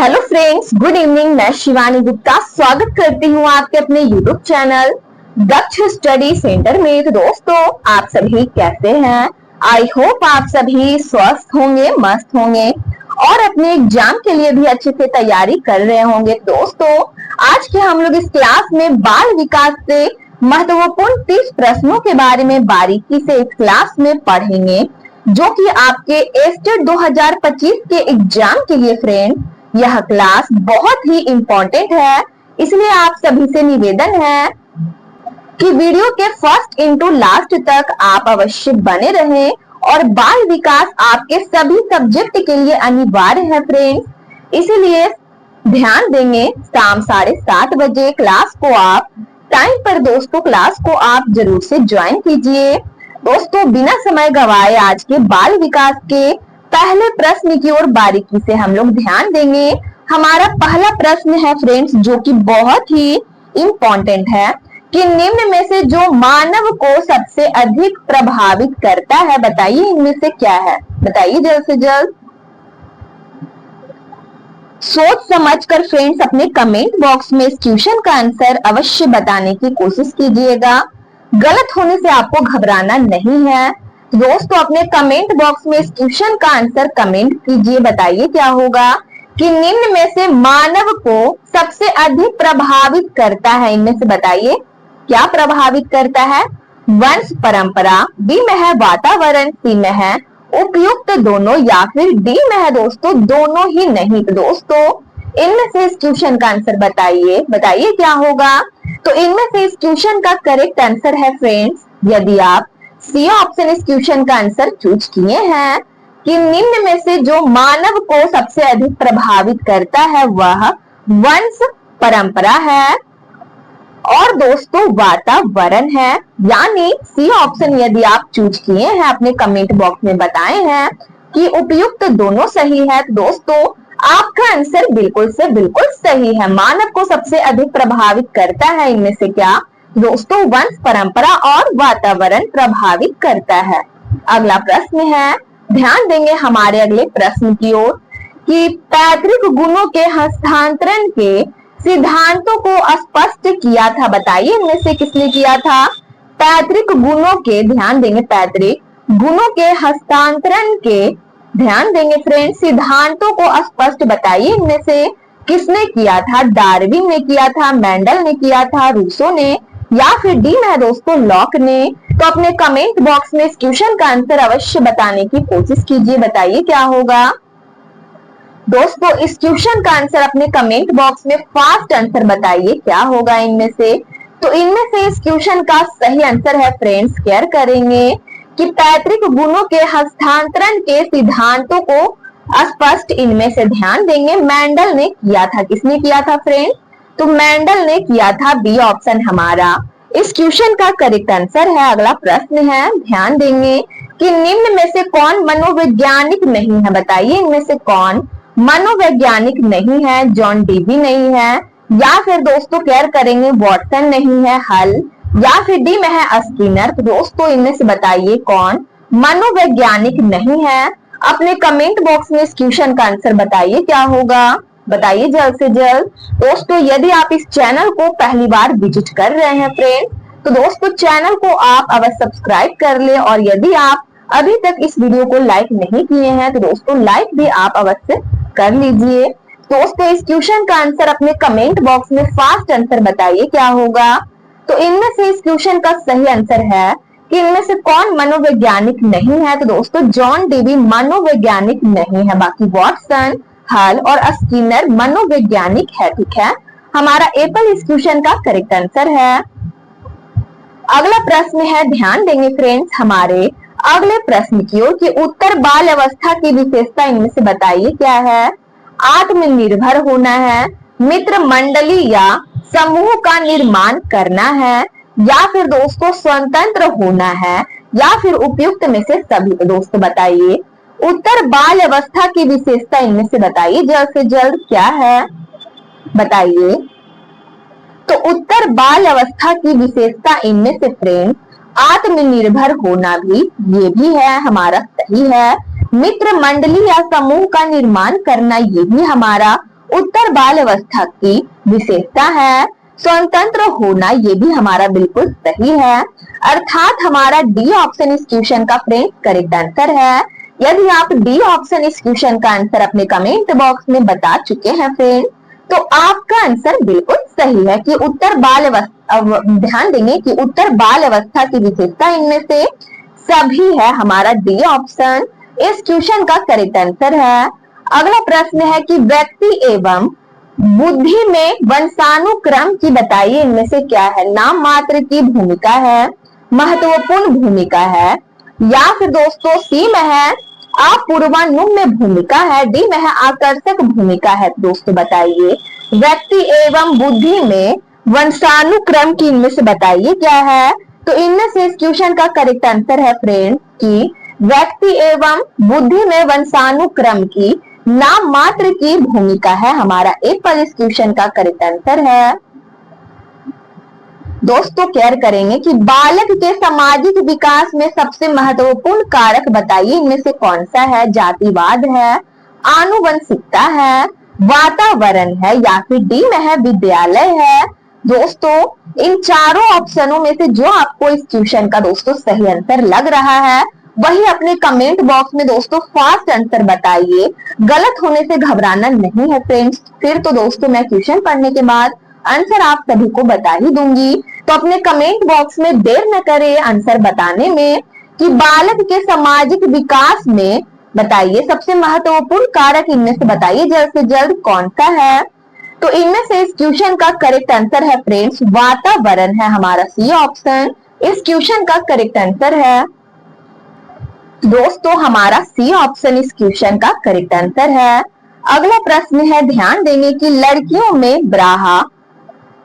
Hello friends, good evening. मैं शिवानी गुप्ता स्वागत करती हूँ आपके अपने यूट्यूब चैनल दक्ष स्टडी सेंटर में। तो दोस्तों, आप सभी कैसे हैं? आई होप आप सभी स्वस्थ होंगे, मस्त होंगे और अपने एग्जाम के लिए भी अच्छे से तैयारी कर रहे होंगे। दोस्तों, आज के हम लोग इस क्लास में बाल विकास से महत्वपूर्ण 30 प्रश्नों के बारे में बारीकी से इस क्लास में पढ़ेंगे, जो कि आपके एस्टेट 2025 के एग्जाम के लिए फ्रेंड यह क्लास बहुत ही इम्पोर्टेंट है। इसलिए आप सभी से निवेदन है कि वीडियो के फर्स्ट इंटू लास्ट तक आप अवश्य बने रहें और बाल विकास आपके सभी सब्जेक्ट के लिए अनिवार्य है फ्रेंड्स। इसीलिए ध्यान देंगे शाम 7:30 बजे क्लास को आप टाइम पर दोस्तों क्लास को आप जरूर से ज्वाइन कीजिए। दोस्तों, बिना समय गवाए आज के बाल विकास के पहले प्रश्न की ओर बारीकी से हम लोग ध्यान देंगे। हमारा पहला प्रश्न है फ्रेंड्स, जो कि बहुत ही इम्पोर्टेंट है कि निम्न में से जो मानव को सबसे अधिक प्रभावित करता है, बताइए इनमें से क्या है? बताइए जल्द से जल्द। सोच समझकर फ्रेंड्स अपने कमेंट बॉक्स में इस क्वेश्चन का आंसर अवश्य बताने की कोशिश कीजिएगा। गलत होने से आपको घबराना नहीं है। दोस्तों, अपने कमेंट बॉक्स में इस क्वेश्चन का आंसर कमेंट कीजिए। बताइए क्या होगा कि निम्न में से मानव को सबसे अधिक प्रभावित करता है। इनमें से बताइए क्या प्रभावित करता है? वंश परंपरा, बी में है वातावरण, सी में है उपयुक्त दोनों, या फिर डी में है दोस्तों दोनों ही नहीं। तो दोस्तों, इनमें से इस क्वेश्चन का आंसर बताइए। बताइए क्या होगा? तो इनमें से इस क्वेश्चन का करेक्ट आंसर है फ्रेंड्स, यदि आप सी ऑप्शन इस क्वेश्चन का आंसर चूज किए हैं कि निम्न में से जो मानव को सबसे अधिक प्रभावित करता है वह वंश परंपरा है और दोस्तों वातावरण है। यानी सी ऑप्शन यदि आप चूज किए हैं, अपने कमेंट बॉक्स में बताए हैं कि उपयुक्त दोनों सही है, तो दोस्तों आपका आंसर बिल्कुल से बिल्कुल सही है। मानव को सबसे अधिक प्रभावित करता है इनमें से क्या? दोस्तों वंश परंपरा और वातावरण प्रभावित करता है। अगला प्रश्न है, ध्यान देंगे हमारे अगले प्रश्न की ओर कि पैतृक गुणों के हस्तांतरण के सिद्धांतों को स्पष्ट किया था। बताइए इनमें से किसने किया था? पैतृक गुणों के, ध्यान देंगे पैतृक गुणों के हस्तांतरण के, ध्यान देंगे फ्रेंड, सिद्धांतों को स्पष्ट बताइए इनमें से किसने किया था? डार्विन ने किया था, मेंडल ने किया था, रूसो ने, या फिर डी में है दोस्तों लॉक ने। तो अपने कमेंट बॉक्स में इस क्वेश्चन का आंसर अवश्य बताने की कोशिश कीजिए। बताइए क्या होगा? दोस्तों, इस क्वेश्चन का आंसर अपने कमेंट बॉक्स में फास्ट आंसर बताइए क्या होगा इनमें से। तो इनमें से इस क्वेश्चन का सही आंसर है फ्रेंड्स, केयर करेंगे कि पैतृक गुणों के हस्तांतरण के सिद्धांतों को स्पष्ट, इनमें से ध्यान देंगे मेंडल ने किया था। किसने किया था फ्रेंड्स? तो मेंडल ने किया था। बी ऑप्शन हमारा इस क्वेश्चन का करेक्ट आंसर है। अगला प्रश्न है, ध्यान देंगे कि निम्न में से कौन मनोवैज्ञानिक नहीं है? बताइए इनमें से कौन मनोवैज्ञानिक नहीं है? जॉन डीवी नहीं है, या फिर दोस्तों केयर करेंगे वॉटसन नहीं है, हल, या फिर डी में है स्किनर। तो दोस्तों इनमें से बताइए कौन मनोवैज्ञानिक नहीं है। अपने कमेंट बॉक्स में इस क्वेश्चन का आंसर बताइए क्या होगा? बताइए जल्द से जल्द। दोस्तों, यदि आप इस चैनल को पहली बार विजिट कर रहे हैं फ्रेंड, तो दोस्तों चैनल को आप अवश्य सब्सक्राइब कर ले, और यदि आप अभी तक इस वीडियो को लाइक नहीं किए हैं तो दोस्तों लाइक भी आप अवश्य कर लीजिए। दोस्तों, इस क्वेश्चन का आंसर अपने कमेंट बॉक्स में फास्ट आंसर बताइए क्या होगा? तो इनमें से इस क्वेश्चन का सही आंसर है कि इनमें से कौन मनोवैज्ञानिक नहीं है? तो दोस्तों जॉन डीवी मनोवैज्ञानिक नहीं है, बाकी वॉटसन, हल और स्किनर मनोवैज्ञानिक है। ठीक है, हमारा एप्पल इस क्वेश्चन का करेक्ट आंसर है। अगला प्रश्न है, ध्यान देंगे फ्रेंड्स हमारे अगले प्रश्न की ओर कि उत्तर बाल अवस्था की विशेषता इनमें से बताइए क्या है? आत्मनिर्भर होना है, मित्र मंडली या समूह का निर्माण करना है, या फिर दोस्तों स्वतंत्र होना है, या फिर उपयुक्त में से सभी। तो दोस्तों बताइए उत्तर बाल अवस्था की विशेषता इनमें से बताइए जल्द से जल्द क्या है? बताइए। तो उत्तर बाल अवस्था की विशेषता इनमें से फ्रेंड आत्मनिर्भर होना भी, ये भी है हमारा सही है। मित्र मंडली या समूह का निर्माण करना, ये भी हमारा उत्तर बाल अवस्था की विशेषता है। स्वतंत्र होना ये भी हमारा बिल्कुल सही है, अर्थात हमारा डी ऑप्शन इस क्वेश्चन का फ्रेंड्स करेक्ट आंसर है। यदि आप डी ऑप्शन इस क्वेश्चन का आंसर अपने कमेंट बॉक्स में बता चुके हैं फ्रेंड्स, तो आपका आंसर बिल्कुल सही है कि उत्तर बाल अवस्था, ध्यान देंगे कि उत्तर बाल अवस्था की विशेषता इनमें से सभी है। हमारा डी ऑप्शन इस क्वेश्चन का करेक्ट आंसर है। अगला प्रश्न है कि व्यक्ति एवं बुद्धि में वंशानुक्रम की बताइए इनमें से क्या है। नाम मात्र की भूमिका है, महत्वपूर्ण भूमिका है, या फिर दोस्तों सी में है अपूर्वानुमेय भूमिका है, डी में है आकर्षक भूमिका है। दोस्तों बताइए व्यक्ति एवं बुद्धि में वंशानुक्रम की इनमें से बताइए क्या है। तो इनमें से इस क्वेश्चन का करेक्ट आंसर है फ्रेंड्स कि व्यक्ति एवं बुद्धि में वंशानुक्रम की नाम मात्र की भूमिका है। हमारा एक पर इस क्वेश्चन का करेक्ट आंसर है। दोस्तों केयर करेंगे कि बालक के सामाजिक विकास में सबसे महत्वपूर्ण कारक बताइए इनमें से कौन सा है। जातिवाद है, आनुवंशिकता है, वातावरण है, या फिर डी में है विद्यालय है। दोस्तों इन चारों ऑप्शनों में से जो आपको इस क्वेश्चन का दोस्तों सही आंसर लग रहा है वही अपने कमेंट बॉक्स में दोस्तों फास्ट आंसर बताइए। गलत होने से घबराना नहीं है फ्रेंड्स। फिर तो दोस्तों मैं क्वेश्चन पढ़ने के बाद आंसर आप सभी को बता ही दूंगी, तो अपने कमेंट बॉक्स में देर न करें आंसर बताने में कि बालक के सामाजिक विकास में बताइए सबसे महत्वपूर्ण कारक इनमें से बताइए जल्द से जल्द कौन सा है। तो इनमें से इस क्वेश्चन का करेक्ट आंसर है फ्रेंड्स वातावरण है। हमारा सी ऑप्शन इस क्वेश्चन का करेक्ट आंसर है। दोस्तों हमारा सी ऑप्शन इस क्वेश्चन का करेक्ट आंसर है। अगला प्रश्न है, ध्यान देंगे कि लड़कियों में ब्राहा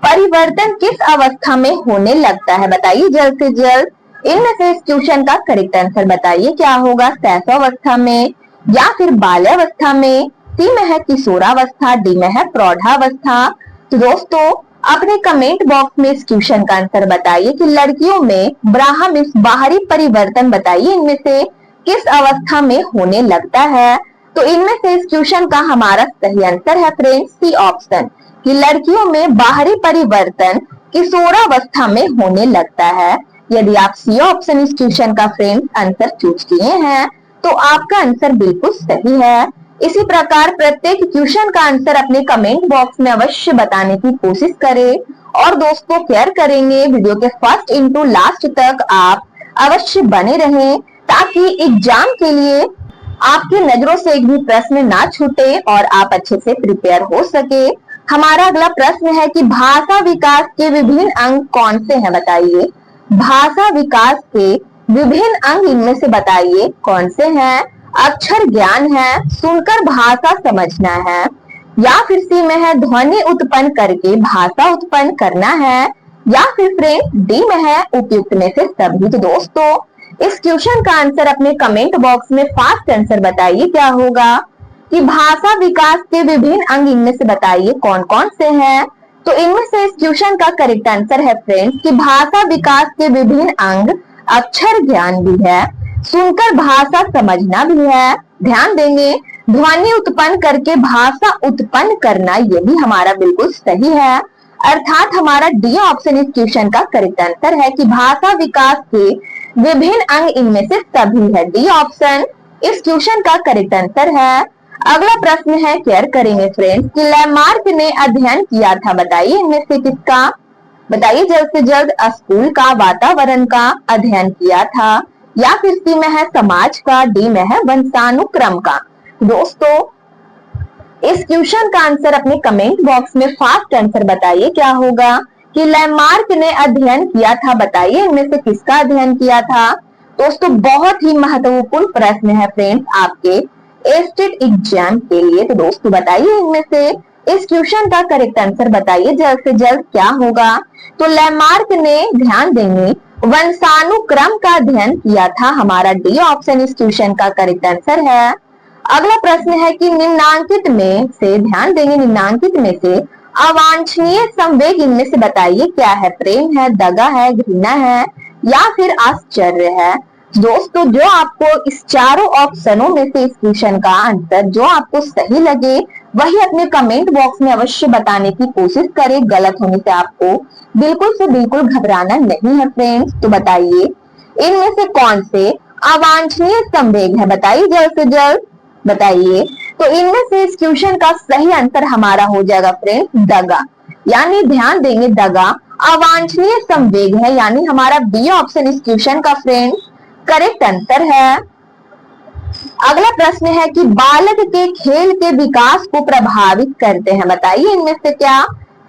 परिवर्तन किस अवस्था में होने लगता है। बताइए जल्द से जल्द इनमें से इस क्वेश्चन का करेक्ट आंसर बताइए क्या होगा। शैशवावस्था में, या फिर बाल्यावस्था में, सी में है किशोरावस्था, डी में है प्रौढ़ावस्था। तो दोस्तों अपने कमेंट बॉक्स में इस क्वेश्चन का आंसर बताइए कि लड़कियों में ब्राहा में बाहरी परिवर्तन बताइए इनमें से किस अवस्था में होने लगता है। तो इनमें से इस क्वेश्चन का हमारा सही आंसर है फ्रेंड्स सी ऑप्शन कि लड़कियों में बाहरी परिवर्तन किशोरावस्था में होने लगता है। यदि आप सी ऑप्शन इस क्वेश्चन का फ्रेंड्स आंसर चूज किए हैं तो आपका आंसर बिल्कुल सही है। इसी प्रकार प्रत्येक क्वेश्चन का आंसर अपने कमेंट बॉक्स में अवश्य बताने की कोशिश करें और दोस्तों केयर करेंगे वीडियो के फर्स्ट इंटू लास्ट तक आप अवश्य बने रहें ताकि एग्जाम के लिए आपकी नजरों से एक भी प्रश्न ना छूटे और आप अच्छे से प्रिपेयर हो सके। हमारा अगला प्रश्न है कि भाषा विकास के विभिन्न अंग कौन से हैं। बताइए भाषा विकास के विभिन्न अंग इनमें से बताइए कौन से हैं। अक्षर ज्ञान है, सुनकर भाषा समझना है, या फिर सी में है ध्वनि उत्पन्न करके भाषा उत्पन्न करना है, या फिर फ्रेंड डी में है उपयुक्त में से सभी। तो दोस्तों इस क्वेश्चन का आंसर अपने कमेंट बॉक्स में फास्ट आंसर बताइए क्या होगा कि भाषा विकास के विभिन्न अंग इनमें से बताइए कौन कौन से हैं। तो इनमें से इस क्वेश्चन का करेक्ट आंसर है फ्रेंड्स कि भाषा विकास के विभिन्न अंग अक्षर ज्ञान भी है, सुनकर भाषा समझना भी है, ध्यान देंगे ध्वनि उत्पन्न करके भाषा उत्पन्न करना ये भी हमारा बिल्कुल सही है। अर्थात हमारा डी ऑप्शन इस क्वेश्चन का करेक्ट आंसर है कि भाषा विकास के विभिन्न अंग इनमें से सभी है। डी ऑप्शन इस क्वेश्चन का करेक्ट आंसर है। अगला प्रश्न है केयर करेंगे फ्रेंड्स कि लैमार्क ने अध्ययन किया था। बताइए इनमें से किसका। बताइए जल्द से जल्द स्कूल का, वातावरण का अध्ययन किया था, या फिर सी में है समाज का, डी में है वंशानुक्रम का। दोस्तों इस क्वेश्चन का आंसर अपने कमेंट बॉक्स में फास्ट आंसर बताइए क्या होगा कि लैमार्क ने अध्ययन किया था। बताइए इनमें से किसका अध्ययन किया था। दोस्तों बहुत ही महत्वपूर्ण प्रश्न है फ्रेंड्स आपके स्टेट एग्जाम के लिए। तो दोस्तों बताइए इनमें से इस क्वेश्चन का करेक्ट आंसर बताइए जल्द से जल्द क्या होगा। तो लैमार्क ने, ध्यान देंगे, वंशानुक्रम का अध्ययन किया था। हमारा डी ऑप्शन इस क्वेश्चन का करेक्ट आंसर है। अगला प्रश्न है कि निम्नांकित में से, ध्यान देंगे निम्नांकित में से अवांछनीय संवेग इनमें से बताइए क्या है। प्रेम है, दगा है, घृणा है, या फिर आश्चर्य है। दोस्तों जो आपको इस चारों ऑप्शनों में से इस क्वेश्चन का आंसर जो आपको सही लगे वही अपने कमेंट बॉक्स में अवश्य बताने की कोशिश करें। गलत होने से आपको बिल्कुल से बिल्कुल घबराना नहीं है फ्रेंड्स। तो बताइए इनमें से कौन से अवांछनीय संवेग है, बताइए जल्द से जल्द बताइए। तो इनमें से इस क्वेश्चन का सही आंसर हमारा हो जाएगा फ्रेंड्स दगा, यानी ध्यान देंगे दगा अवांछनीय संवेग है, यानी हमारा बी ऑप्शन इस क्वेश्चन का फ्रेंड्स करेक्ट आंसर है। अगला प्रश्न है कि बालक के खेल के विकास को प्रभावित करते हैं, बताइए इनमें से क्या।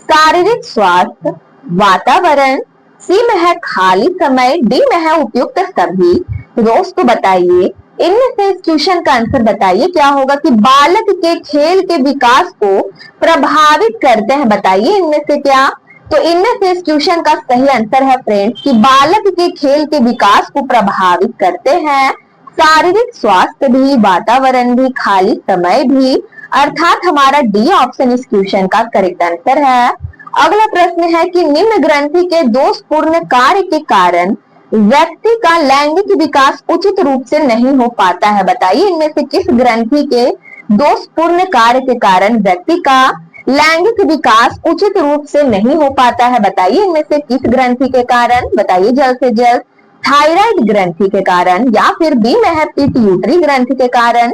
शारीरिक स्वास्थ्य, वातावरण, सी में है खाली समय, डी में है उपयुक्त सभी। दोस्तों बताइए इनमें से इस क्वेश्चन का आंसर बताइए क्या होगा कि बालक के खेल के विकास को प्रभावित करते हैं, बताइए इनमें से क्या। तो इनमें से इस क्वेश्चन का सही आंसर है फ्रेंड्स कि बालक के खेल के विकास को प्रभावित करते हैं शारीरिक स्वास्थ्य भी, वातावरण भी, खाली समय भी, अर्थात हमारा डी ऑप्शन इस क्वेश्चन का करेक्ट आंसर है। अगला प्रश्न है कि निम्न ग्रंथि के दोषपूर्ण कार्य के कारण व्यक्ति का लैंगिक विकास उचित रूप से नहीं हो पाता है, बताइए इनमें से किस ग्रंथि के दोषपूर्ण कार्य के कारण व्यक्ति का लैंगिक विकास उचित रूप से नहीं हो पाता है, बताइए इनमें से किस ग्रंथि के कारण, बताइए जल्द से जल्द। थायराइड ग्रंथि के कारण, या फिर बी में है पिट्यूटरी ग्रंथि के कारण,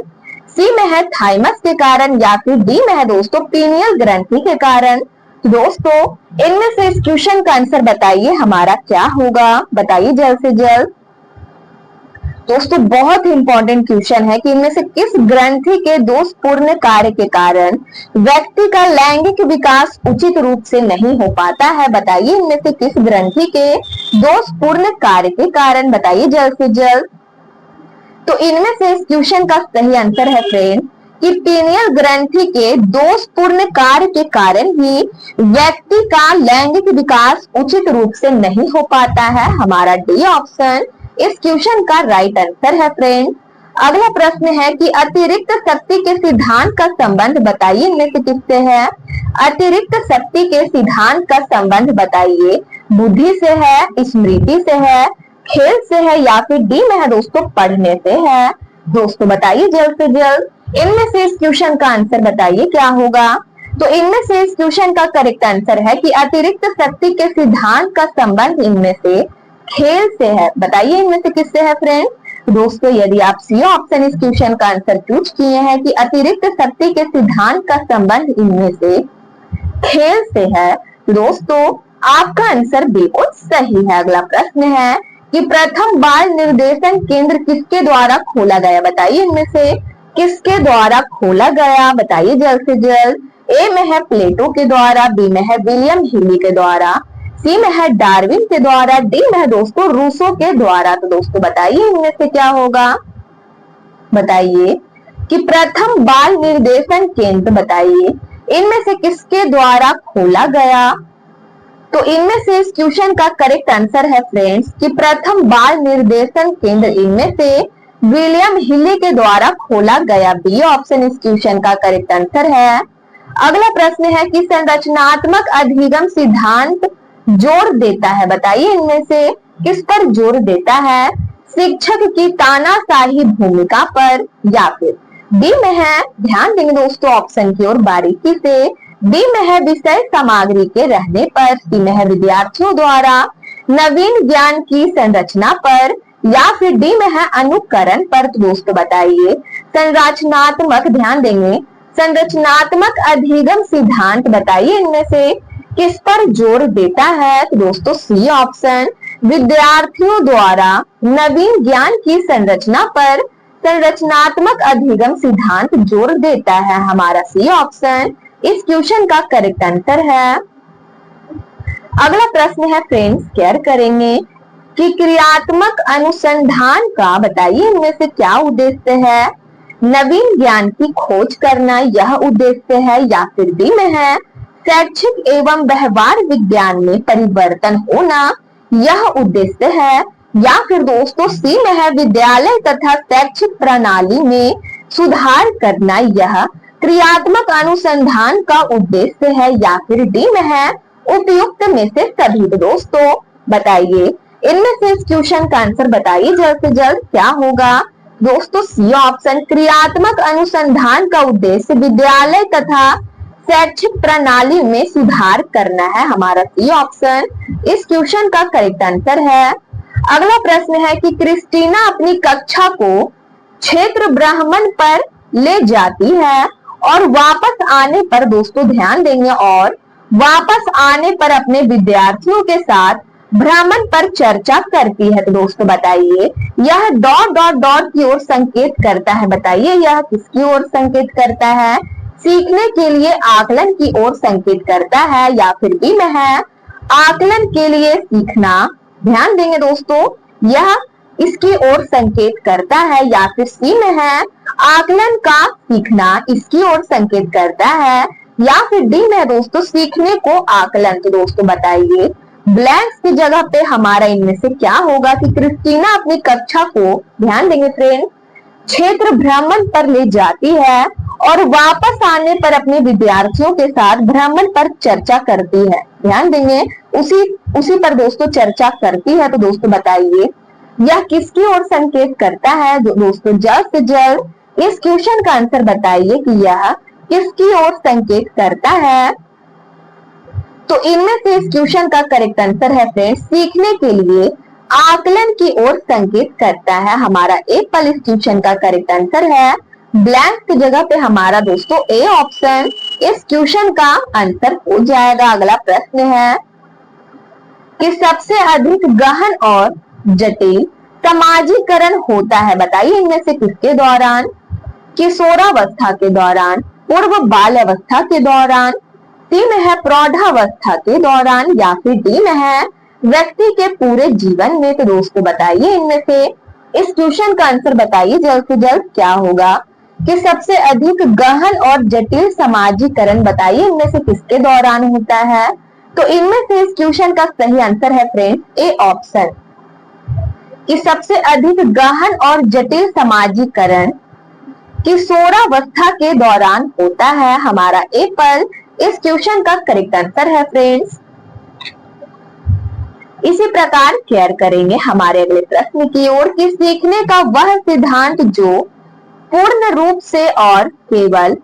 सी में है थाइमस के कारण, या फिर डी में है दोस्तों पीनियल ग्रंथि के कारण। दोस्तों इनमें से इस क्वेश्चन का आंसर बताइए हमारा क्या होगा, बताइए जल्द से जल्द। दोस्तों बहुत इंपॉर्टेंट क्वेश्चन है कि इनमें से किस ग्रंथि के दोषपूर्ण कार्य के कारण व्यक्ति का लैंगिक विकास उचित रूप से नहीं हो पाता है, बताइए इनमें से किस ग्रंथि के दोषपूर्ण कार्य के कारण, बताइए जल्द से जल्द। तो इनमें से इस क्वेश्चन का सही आंसर है फ्रेंड कि पीनियल ग्रंथि के दोषपूर्ण कार्य के कारण ही व्यक्ति का लैंगिक विकास उचित रूप से नहीं हो पाता है, हमारा डी ऑप्शन इस क्वेश्चन का राइट आंसर है फ्रेंड। अगला प्रश्न है कि अतिरिक्त शक्ति के सिद्धांत का संबंध बताइए इनमें से किससे है। अतिरिक्त शक्ति के सिद्धांत का संबंध बताइए बुद्धि से है, स्मृति से है, खेल से है, या फिर डी में है दोस्तों पढ़ने से है। दोस्तों बताइए जल्द से जल्द इनमें से इस क्वेश्चन का आंसर बताइए क्या होगा। तो इनमें से इस क्वेश्चन का करेक्ट आंसर है कि अतिरिक्त शक्ति के सिद्धांत का संबंध इनमें से खेल से है, बताइए इनमें से किससे है फ्रेंड। दोस्तों यदि आप सी ऑप्शन इस क्वेश्चन का आंसर चूज किए हैं कि अतिरिक्त शक्ति के सिद्धांत का संबंध इनमें से खेल से है, दोस्तों आपका आंसर बिल्कुल सही है। अगला प्रश्न है कि प्रथम बाल निर्देशन केंद्र किसके द्वारा खोला गया, बताइए इनमें से किसके द्वारा खोला गया, बताइए जल्द से जल्द। ए में है प्लेटो के द्वारा, बी में है विलियम हिली के द्वारा, सी में है डार्विन के द्वारा, डी में है दोस्तों रूसो के द्वारा। तो दोस्तों बताइए इनमें से क्या होगा, बताइए कि प्रथम बाल निर्देशन केंद्र बताइए इनमें से किसके द्वारा खोला गया। तो इनमें से इस क्वेश्चन का करेक्ट आंसर है फ्रेंड्स कि प्रथम बाल निर्देशन केंद्र इनमें से विलियम हिली के द्वारा खोला गया, बी ऑप्शन इस क्वेश्चन का करेक्ट आंसर है। अगला प्रश्न है कि संरचनात्मक अधिगम सिद्धांत जोर देता है, बताइए इनमें से किस पर जोर देता है। शिक्षक की तानाशाही भूमिका पर, या फिर डी में है, ध्यान देंगे दोस्तों ऑप्शन की ओर बारीकी से, डी में है विषय सामग्री के रहने पर, सी में है विद्यार्थियों द्वारा नवीन ज्ञान की संरचना पर, या फिर डी में है अनुकरण पर। तो दोस्तों बताइए संरचनात्मक, ध्यान देंगे संरचनात्मक अधिगम सिद्धांत बताइए इनमें से किस पर जोर देता है। तो दोस्तों सी ऑप्शन विद्यार्थियों द्वारा नवीन ज्ञान की संरचना पर संरचनात्मक अधिगम सिद्धांत जोर देता है, हमारा सी ऑप्शन इस क्वेश्चन का करेक्ट आंसर है। अगला प्रश्न है फ्रेंड्स केयर करेंगे कि क्रियात्मक अनुसंधान का बताइए इनमें से क्या उद्देश्य है। नवीन ज्ञान की खोज करना यह उद्देश्य है, या फिर डी में है शैक्षिक एवं व्यवहार विज्ञान में परिवर्तन होना यह उद्देश्य है, या फिर दोस्तों सी में है विद्यालय तथा शैक्षिक प्रणाली में सुधार करना यह क्रियात्मक अनुसंधान का उद्देश्य है, या फिर डी में है उपयुक्त में से सभी। दोस्तों बताइए इनमें से इस क्वेश्चन का आंसर बताइए जल्द से जल्द क्या होगा। दोस्तों सी ऑप्शन, क्रियात्मक अनुसंधान का उद्देश्य विद्यालय तथा शैक्षिक प्रणाली में सुधार करना है, हमारा सी ऑप्शन इस क्वेश्चन का करेक्ट आंसर है। अगला प्रश्न है कि क्रिस्टीना अपनी कक्षा को क्षेत्र भ्रमण पर ले जाती है और वापस आने पर, दोस्तों ध्यान देंगे, और वापस आने पर अपने विद्यार्थियों के साथ भ्रमण पर चर्चा करती है। तो दोस्तों बताइए यह डॉट डॉट डॉट की ओर संकेत करता है, बताइए यह किसकी ओर संकेत करता है? सीखने के लिए आकलन की ओर संकेत करता है या फिर बी में है आकलन के लिए सीखना। ध्यान देंगे दोस्तों, यह इसकी ओर संकेत करता है या फिर सी में है आकलन का सीखना इसकी ओर संकेत करता है या फिर डी में दोस्तों सीखने को आकलन। तो दोस्तों बताइए ब्लैंक्स की जगह पे हमारा इनमें से क्या होगा कि क्रिस्टीना अपनी कक्षा को, ध्यान देंगे फ्रेंड, क्षेत्र भ्रमण पर ले जाती है और वापस आने पर अपने विद्यार्थियों के साथ भ्रमण पर चर्चा करती है। ध्यान देंगे उसी पर दोस्तों चर्चा करती है। तो दोस्तों बताइए यह किसकी ओर संकेत करता है? दोस्तों जल्द से जल्द इस क्वेश्चन का आंसर बताइए कि यह किसकी ओर संकेत करता है। तो इनमें से इस क्वेश्चन का करेक्ट आंसर है फ्रेंड्स सीखने के लिए आकलन की ओर संकेत करता है, हमारा ए पर इस क्वेश्चन का करेक्ट आंसर है। ब्लैंक की जगह पे हमारा दोस्तों ए ऑप्शन इस क्वेश्चन का आंसर हो जाएगा। अगला प्रश्न है कि सबसे अधिक गहन और जटिल समाजीकरण होता है, बताइए इनमें से किसके दौरान? किशोरावस्था के दौरान, पूर्व बाल्यावस्था के दौरान, सी में है प्रौढ़ावस्था के दौरान या फिर डी में है व्यक्ति के पूरे जीवन में। तो दोस्तों बताइए इनमें से इस क्वेश्चन का आंसर बताइए जल्द से जल्द क्या होगा कि सबसे अधिक गहन और जटिल समाजीकरण, बताइए इनमें से किसके दौरान होता है? तो इनमें से इस क्वेश्चन का सही आंसर है फ्रेंड्स ए ऑप्शन कि सबसे अधिक गहन और जटिल समाजीकरण किशोरावस्था के दौरान होता है, हमारा ए पर इस क्वेश्चन का करेक्ट आंसर है फ्रेंड्स। इसी प्रकार केयर करेंगे हमारे अगले प्रश्न की ओर कि सीखने का वह सिद्धांत जो पूर्ण रूप से और केवल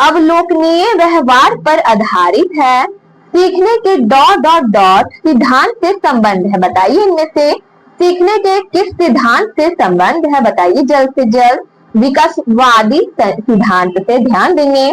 अवलोकनीय व्यवहार पर आधारित है, सीखने के डॉट डॉट डॉट सिद्धांत से संबंध है, बताइए इनमें से सीखने के किस सिद्धांत से संबंध है? बताइए जल्द से जल्द। विकासवादी सिद्धांत से, ध्यान देंगे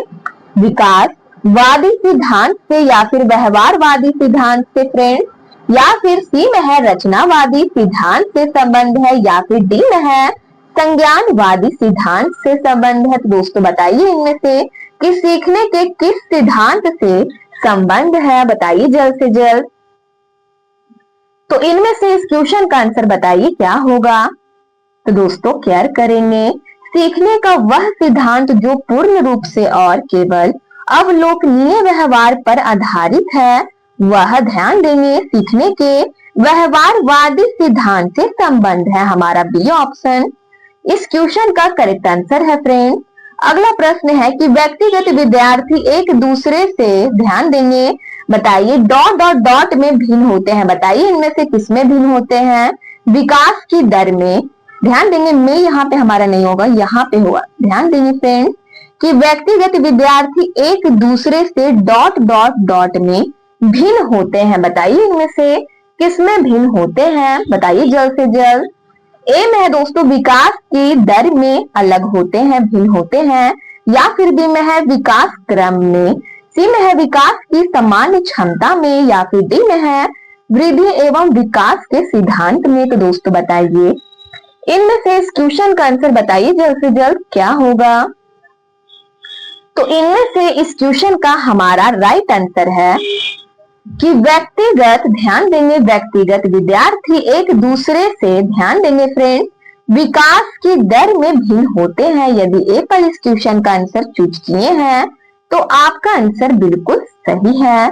विकासवादी सिद्धांत से या फिर व्यवहारवादी सिद्धांत से फ्रेंड्स, या फिर सी में है रचनावादी सिद्धांत से संबंध है या फिर डी में है संज्ञानवादी सिद्धांत से संबंध है। तो दोस्तों बताइए इनमें से कि सीखने के किस सिद्धांत से संबंध है, बताइए जल्द से जल्द। तो इनमें से इस क्वेश्चन का आंसर बताइए क्या होगा? तो दोस्तों केयर करेंगे सीखने का वह सिद्धांत जो पूर्ण रूप से और केवल अवलोकनीय व्यवहार पर आधारित है, वह, ध्यान देंगे, सीखने के व्यवहारवादी सिद्धांत से संबंध है, हमारा बी ऑप्शन इस क्वेश्चन का करेक्ट आंसर है फ्रेंड। अगला प्रश्न है कि व्यक्तिगत विद्यार्थी एक दूसरे से, ध्यान देंगे, बताइए डॉट डॉट डॉट में भिन्न होते हैं, बताइए इनमें से किसमें भिन्न होते हैं? विकास की दर में, ध्यान देंगे में यहाँ पे हमारा नहीं होगा, यहाँ पे होगा। ध्यान देंगे फ्रेंड्स कि व्यक्तिगत विद्यार्थी एक दूसरे से डॉट डॉट डॉट में भिन्न होते हैं, बताइए इनमें से किसमें भिन्न होते हैं? बताइए जल्द से जल्द। ए में है दोस्तों विकास की दर में अलग होते हैं, भिन्न होते हैं, या फिर बी में है विकास क्रम में, सी में है विकास की सामान्य क्षमता में, या फिर डी में है वृद्धि एवं विकास के सिद्धांत में। तो दोस्तों बताइए इनमें से इस क्वेश्चन का आंसर बताइए जल्द से जल्द क्या होगा? तो इनमें से इस क्वेश्चन का हमारा राइट आंसर है कि व्यक्तिगत, ध्यान देंगे, व्यक्तिगत विद्यार्थी एक दूसरे से, ध्यान देंगे फ्रेंड, विकास की दर में भिन्न होते हैं। यदि ए पर इस क्वेश्चन का आंसर चूज किए हैं तो आपका आंसर बिल्कुल सही है।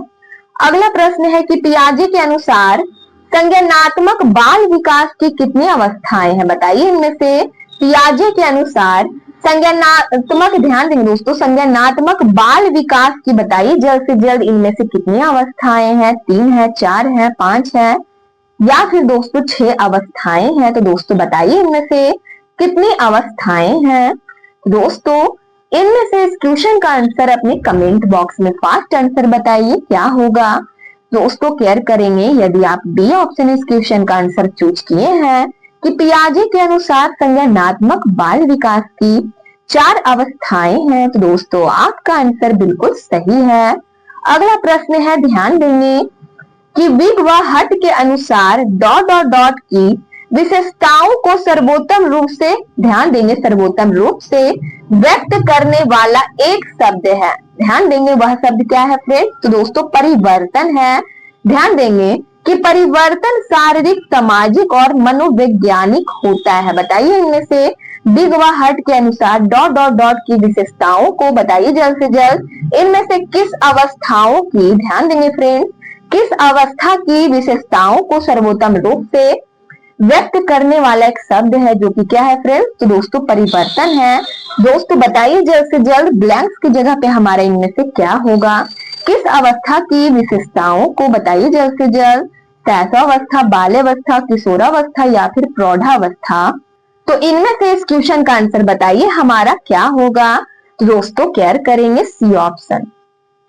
अगला प्रश्न है कि पियाजे के अनुसार संज्ञानात्मक बाल विकास की कितनी अवस्थाएं हैं? बताइए इनमें से पियाजे के अनुसार संज्ञानात्मक, ध्यान देंगे दोस्तों, संज्ञानात्मक बाल विकास की बताइए जल्द से जल्द इनमें से कितनी अवस्थाएं हैं? 3 है, 4 है, 5 है, या फिर दोस्तों 6 अवस्थाएं हैं? तो दोस्तों बताइए इनमें से कितनी अवस्थाएं हैं? दोस्तों इनमें से इस क्वेश्चन का आंसर अपने कमेंट बॉक्स में फास्ट आंसर बताइए क्या होगा। दोस्तों केयर करेंगे यदि आप बी ऑप्शन इस क्वेश्चन का आंसर चूज किए हैं कि पियाजे के अनुसार संज्ञानात्मक बाल विकास की 4 अवस्थाएं हैं, तो दोस्तों आपका आंसर बिल्कुल सही है। अगला प्रश्न है, ध्यान देंगे कि विग व हट के अनुसार डॉट डॉट डॉट की विशेषताओं को सर्वोत्तम रूप से, ध्यान देंगे सर्वोत्तम रूप से व्यक्त करने वाला एक शब्द है। ध्यान देंगे वह शब्द क्या है फ्रेंड्स? तो दोस्तों परिवर्तन है। ध्यान देंगे कि परिवर्तन शारीरिक, सामाजिक और मनोवैज्ञानिक होता है। बताइए इनमें से बिग व हट के अनुसार डॉट डॉट डॉट की विशेषताओं को बताइए जल्द से जल्द। इनमें से किस अवस्थाओं की, ध्यान देंगे फ्रेंड्स, किस अवस्था की विशेषताओं को सर्वोत्तम रूप से व्यक्त करने वाला एक शब्द है जो कि क्या है फ्रेंड्स? तो दोस्तों परिवर्तन है। दोस्तों बताइए जल्द से जल्द ब्लैंक्स की जगह पे हमारा इनमें से क्या होगा? किस अवस्था की विशेषताओं को बताइए जल्द से जल्द। शैशवावस्था, बाल्यावस्था, किशोरावस्था या फिर प्रौढ़ावस्था? तो इनमें से इस क्वेश्चन का आंसर बताइए हमारा क्या होगा? तो दोस्तों केयर करेंगे सी ऑप्शन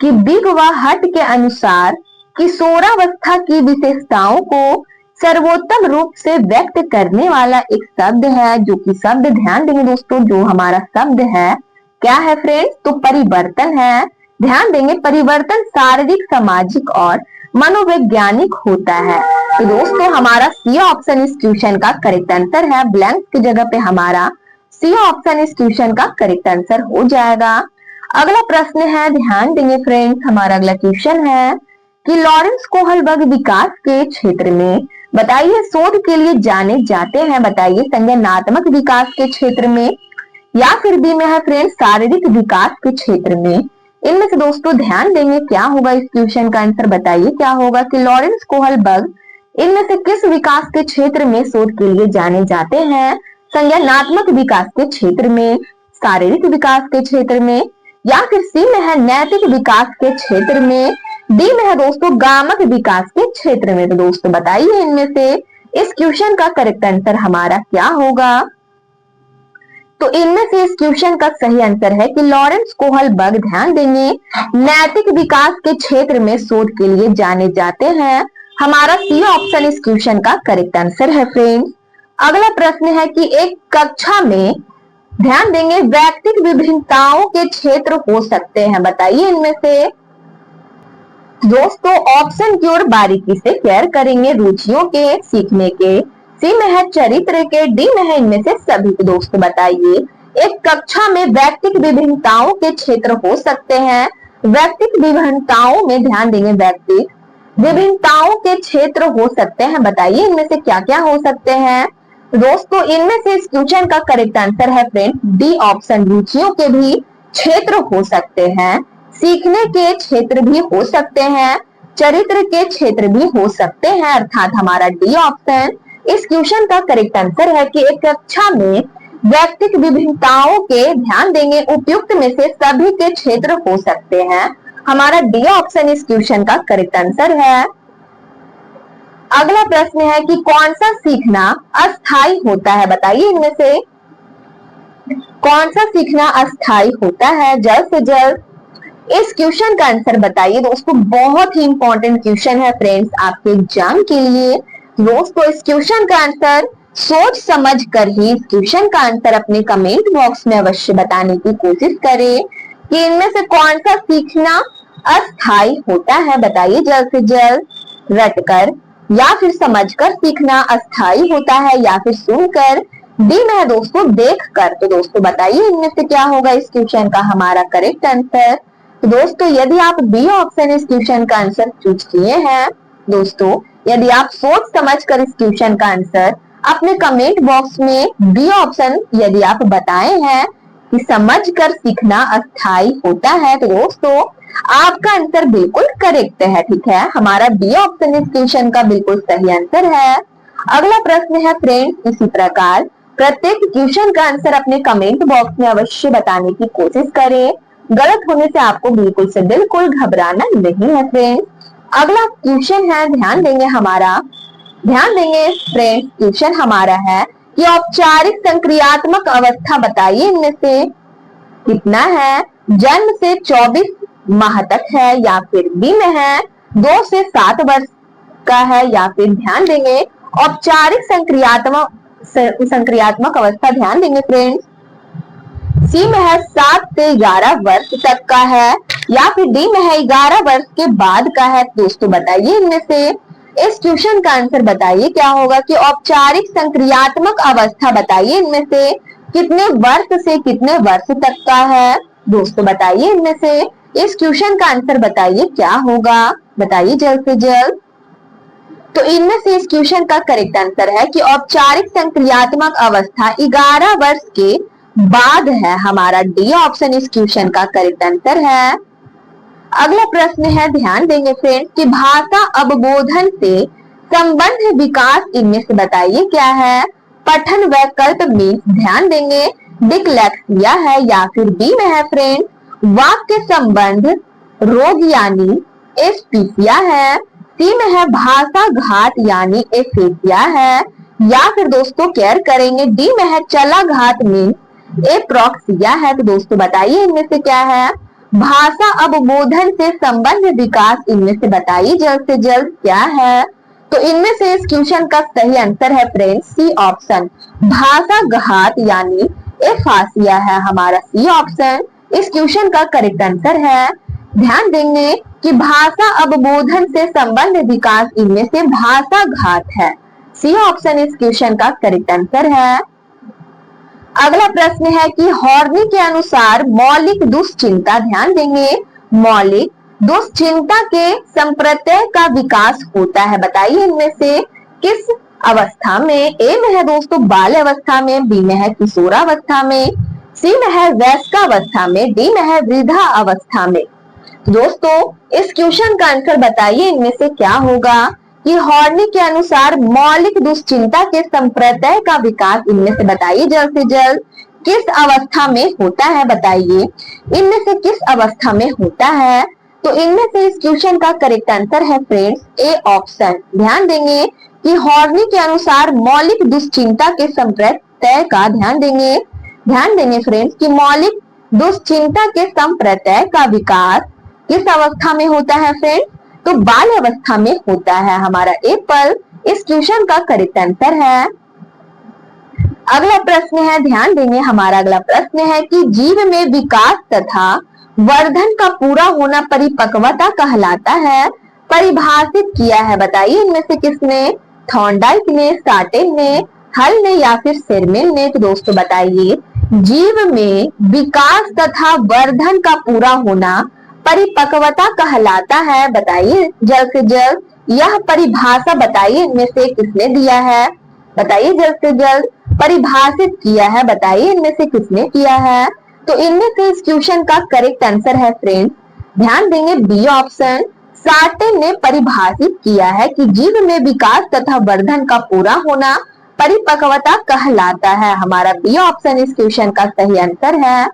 कि बिग व हट के अनुसार किशोरावस्था की विशेषताओं को सर्वोत्तम रूप से व्यक्त करने वाला एक शब्द है, जो कि शब्द, ध्यान देंगे दोस्तों, जो हमारा शब्द है क्या है फ्रेंड्स? तो परिवर्तन है। ध्यान देंगे परिवर्तन शारीरिक, सामाजिक और मनोवैज्ञानिक होता है। तो दोस्तों हमारा सी ऑप्शन इस क्वेश्चन का करेक्ट आंसर है। ब्लैंक की जगह पे हमारा सी ऑप्शन इस क्वेश्चन का करेक्ट आंसर हो जाएगा। अगला प्रश्न है, ध्यान देंगे फ्रेंड्स, हमारा अगला क्वेश्चन है कि लॉरेंस कोहलबर्ग विकास के क्षेत्र में बताइए शोध के लिए जाने जाते हैं। बताइए संज्ञानात्मक विकास के क्षेत्र में या फिर बी में है फ्रेंड्स शारीरिक विकास के क्षेत्र में। इनमें से दोस्तों ध्यान देंगे क्या होगा इस क्वेश्चन का आंसर बताइए क्या होगा कि लॉरेंस कोहलबर्ग इनमें से किस विकास के क्षेत्र में शोध के लिए जाने जाते हैं? संज्ञानात्मक विकास के क्षेत्र में, शारीरिक विकास के क्षेत्र में या फिर सी में है नैतिक विकास के क्षेत्र में, डी में है दोस्तों गामक विकास के क्षेत्र में। तो दोस्तों बताइए इनमें से इस क्वेश्चन का करेक्ट आंसर हमारा क्या होगा? तो इनमें से इस क्वेश्चन का सही आंसर है कि लॉरेंस कोहलबर्ग, ध्यान देंगे, नैतिक विकास के क्षेत्र में शोध के लिए जाने जाते हैं। हमारा सी ऑप्शन इस क्वेश्चन का करेक्ट आंसर है फ्रेंड्स। अगला प्रश्न है कि एक कक्षा में, ध्यान देंगे, व्यक्तिगत विभिन्नताओं के क्षेत्र हो सकते हैं। बताइए इनमें से दोस्तों ऑप्शन की ओर बारीकी से केयर करेंगे। रुचियों के, सीखने के, सी में है चरित्र के, डी में है इनमें से सभी। तो दोस्तों बताइए एक कक्षा में व्यक्तिगत विभिन्नताओं के क्षेत्र हो सकते हैं। व्यक्तिगत विभिन्नताओं में ध्यान देंगे व्यक्तिगत विभिन्नताओं के क्षेत्र हो सकते हैं। बताइए इनमें से क्या क्या हो सकते हैं? दोस्तों इनमें से इस क्वेश्चन का करेक्ट आंसर है फ्रेंड डी ऑप्शन, रुचियों के भी क्षेत्र हो सकते हैं, सीखने के क्षेत्र भी हो सकते हैं, चरित्र के क्षेत्र भी हो सकते हैं, अर्थात हमारा डी ऑप्शन इस क्वेश्चन का करेक्ट आंसर है कि एक कक्षा में व्यक्तिगत विभिन्नताओं के, ध्यान देंगे, उपयुक्त में से सभी के क्षेत्र हो सकते हैं। हमारा डी ऑप्शन इस क्वेश्चन का करेक्ट आंसर है। अगला प्रश्न है कि कौन सा सीखना अस्थायी होता है? बताइए इनमें से कौन सा सीखना अस्थायी होता है? जल्द से जल्द इस क्वेश्चन का आंसर बताइए। दोस्तों बहुत ही इंपॉर्टेंट क्वेश्चन है फ्रेंड्स आपके एग्जाम के लिए। दोस्तों इस क्वेश्चन का आंसर सोच समझ कर ही इस क्वेश्चन का आंसर अपने कमेंट बॉक्स में अवश्य बताने की कोशिश करें कि इनमें से कौन सा सीखना अस्थायी होता है। बताइए जल्द से जल्द, रटकर या फिर समझकर सीखना अस्थायी होता है या फिर सुनकर, डी में है दोस्तों देखकर। तो दोस्तों बताइए इनमें से क्या होगा इस क्वेश्चन का हमारा करेक्ट आंसर। तो दोस्तों यदि आप बी ऑप्शन इस क्वेश्चन का आंसर चूज किए हैं, दोस्तों यदि आप सोच समझकर इस क्वेश्चन का आंसर अपने कमेंट बॉक्स में बी ऑप्शन यदि आप बताए हैं कि समझकर सीखना अस्थायी होता है, तो दोस्तों आपका आंसर बिल्कुल करेक्ट है। ठीक है, हमारा बी ऑप्शन इस क्वेश्चन का बिल्कुल सही आंसर है। अगला प्रश्न है फ्रेंड्स इसी प्रकार प्रत्येक क्वेश्चन का आंसर अपने कमेंट बॉक्स में अवश्य बताने की कोशिश करें। गलत होने से आपको बिल्कुल घबराना नहीं है फ्रेंड्स। अगला क्वेश्चन है, ध्यान देंगे फ्रेंड्स, क्वेश्चन हमारा है कि औपचारिक संक्रियात्मक अवस्था बताइए इनमें से कितना है। जन्म से 24 माह तक है या फिर बी में है 2 से 7 वर्ष का है या फिर ध्यान देंगे औपचारिक संक्रियात्मक अवस्था ध्यान देंगे फ्रेंड्स सी में है 7 से 11 वर्ष तक का है या फिर डी में है 11 वर्ष के बाद का है। दोस्तों बताइए इनमें से इस क्वेश्चन का आंसर बताइए क्या होगा कि औपचारिक संक्रियात्मक अवस्था बताइए इनमें से कितने वर्ष से कितने वर्ष तक का है। दोस्तों बताइए इनमें से इस क्वेश्चन का आंसर बताइए क्या होगा, बताइए जल्द से जल्द। तो इनमें से इस क्वेश्चन का करेक्ट आंसर है कि औपचारिक संक्रियात्मक अवस्था 11 वर्ष के बाद है। हमारा डी ऑप्शन इस क्वेश्चन का करेक्ट आंसर है। अगला प्रश्न है, ध्यान देंगे फ्रेंड्स कि भाषा अवबोधन से संबंध विकास इनमें से बताइए क्या है। पठन वैकल्प मीन्स ध्यान देंगे डिसलेक्सिया है या फिर बी में है फ्रेंड्स वाक्य संबंध रोग यानी एस्पीसिया है, सी में है भाषा घात यानी एफेसिया है या फिर दोस्तों केयर करेंगे डी में है चला घात मीन्स एप्रोक्सिया है। तो दोस्तों बताइए इनमें से क्या है। भाषा अवबोधन से संबंध विकास इनमें से बताइए जल्द से जल्द क्या है। तो इनमें से इस क्वेश्चन का सही आंसर है फ्रेंड्स सी ऑप्शन भाषा घात यानी एफासिया है। हमारा सी ऑप्शन इस क्वेश्चन का करेक्ट आंसर है। ध्यान देंगे कि भाषा अवबोधन से संबंध विकास इनमें से भाषा घात है। सी ऑप्शन इस क्वेश्चन का करेक्ट आंसर है। अगला प्रश्न है कि हॉर्नी के अनुसार मौलिक दुश्चिंता ध्यान देंगे मौलिक दुश्चिंता के संप्रत्यय का विकास होता है। बताइए इनमें से किस अवस्था में। ए में है दोस्तों बाल्य अवस्था में, बी में है किशोरावस्था में, सी में है वयस्कावस्था में, डी में है वृद्धा अवस्था में। दोस्तों इस क्वेश्चन का आंसर बताइए इनमें से क्या होगा कि हॉर्नी के अनुसार मौलिक दुश्चिंता के संप्रत्यय का विकास इनमें से बताइए जल्द से जल्द किस अवस्था में होता है। बताइए इनमें से किस अवस्था में होता है। तो इनमें से इस क्वेश्चन का करेक्ट आंसर है फ्रेंड्स ए ऑप्शन। ध्यान देंगे कि हॉर्नी के अनुसार मौलिक दुश्चिंता के संप्रत्यय का ध्यान देंगे फ्रेंड्स कि मौलिक दुश्चिंता के संप्रत्यय का विकास किस अवस्था में होता है फ्रेंड्स। तो बाल्य अवस्था में होता है। हमारा एप्पल इस क्वेश्चन का करेक्ट आंसर है। अगला प्रश्न है, ध्यान देंगे हमारा अगला प्रश्न है कि जीव में विकास तथा वर्धन का पूरा होना परिपक्वता कहलाता है। परिभाषित किया है बताइए इनमें से किसने। थॉर्नडाइक ने, साटेन ने, हल ने या फिर शेरमेन ने। तो दोस्तों बताइए जीव में विकास तथा वर्धन का पूरा होना परिपक्वता कहलाता है। बताइए जल्द से जल्द यह परिभाषा बताइए इनमें से किसने दिया है। बताइए जल्द से जल्द परिभाषित किया है बताइए इनमें से किसने किया है। तो इनमें से इस क्वेश्चन का करेक्ट आंसर है फ्रेंड्स ध्यान देंगे बी ऑप्शन साटेन ने परिभाषित किया है कि जीव में विकास तथा वर्धन का पूरा होना परिपक्वता कहलाता है। हमारा बी ऑप्शन इस क्वेश्चन का सही आंसर है।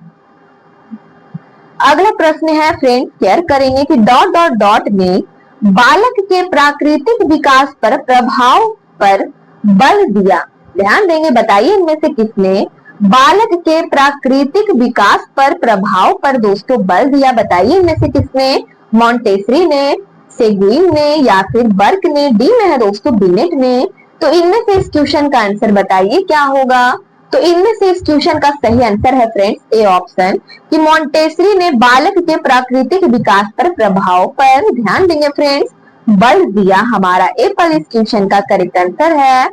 अगला प्रश्न है फ्रेंड्स शेयर करेंगे कि डॉट डॉट डॉट ने बालक के प्राकृतिक विकास पर प्रभाव पर बल दिया। ध्यान देंगे बताइए इनमें से किसने बालक के प्राकृतिक विकास पर प्रभाव पर दोस्तों बल दिया। बताइए इनमें से किसने। मॉन्टेसरी ने, सेगुइन ने या फिर बर्क ने, डी में है दोस्तों बिनेट ने। तो इनमें से इस क्वेश्चन का आंसर बताइए क्या होगा। तो इनमें से इस क्वेश्चन का सही आंसर है फ्रेंड्स ए ऑप्शन कि मॉन्टेसरी ने बालक के प्राकृतिक विकास पर प्रभाव पर ध्यान देंगे फ्रेंड्स बल दिया। हमारा एप्पल इस क्वेश्चन का करेक्ट आंसर है।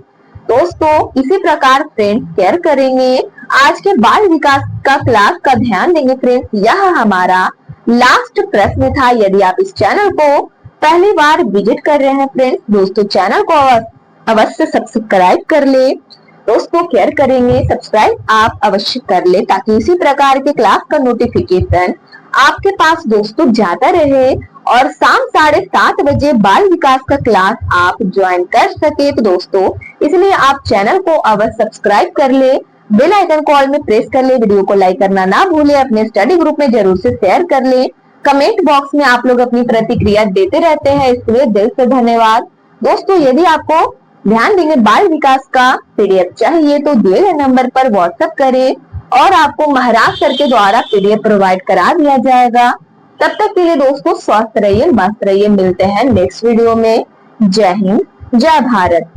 दोस्तों इसी प्रकार फ्रेंड्स शेयर करेंगे आज के बाल विकास का क्लास का ध्यान देंगे फ्रेंड्स यह हमारा लास्ट प्रश्न था। यदि आप इस चैनल को पहली बार विजिट कर रहे हैं फ्रेंड्स दोस्तों चैनल को अवश्य सब्सक्राइब कर ले। दोस्तों शेयर करेंगे सब्सक्राइब आप अवश्य कर ले ताकि इसी प्रकार के क्लास का नोटिफिकेशन आपके पास दोस्तों जाता रहे और शाम 7:30 बजे बाल विकास का क्लास आप ज्वाइन कर सके। तो दोस्तों इसलिए आप चैनल को अवश्य सब्सक्राइब कर ले, बेल आइकन को ऑल में प्रेस कर ले, वीडियो को लाइक करना ना भूले, अपने स्टडी ग्रुप में जरूर से शेयर कर ले। कमेंट बॉक्स में आप लोग अपनी प्रतिक्रिया देते रहते हैं इसलिए दिल से धन्यवाद। दोस्तों यदि आपको ध्यान देंगे बाल विकास का पीडीएफ चाहिए तो दिए गए नंबर पर व्हाट्सएप करें और आपको महाराष्ट्र सर के द्वारा पीडीएफ प्रोवाइड करा दिया जाएगा। तब तक के लिए दोस्तों स्वस्थ रहिए, मस्त रहिए। मिलते हैं नेक्स्ट वीडियो में। जय हिंद, जय भारत।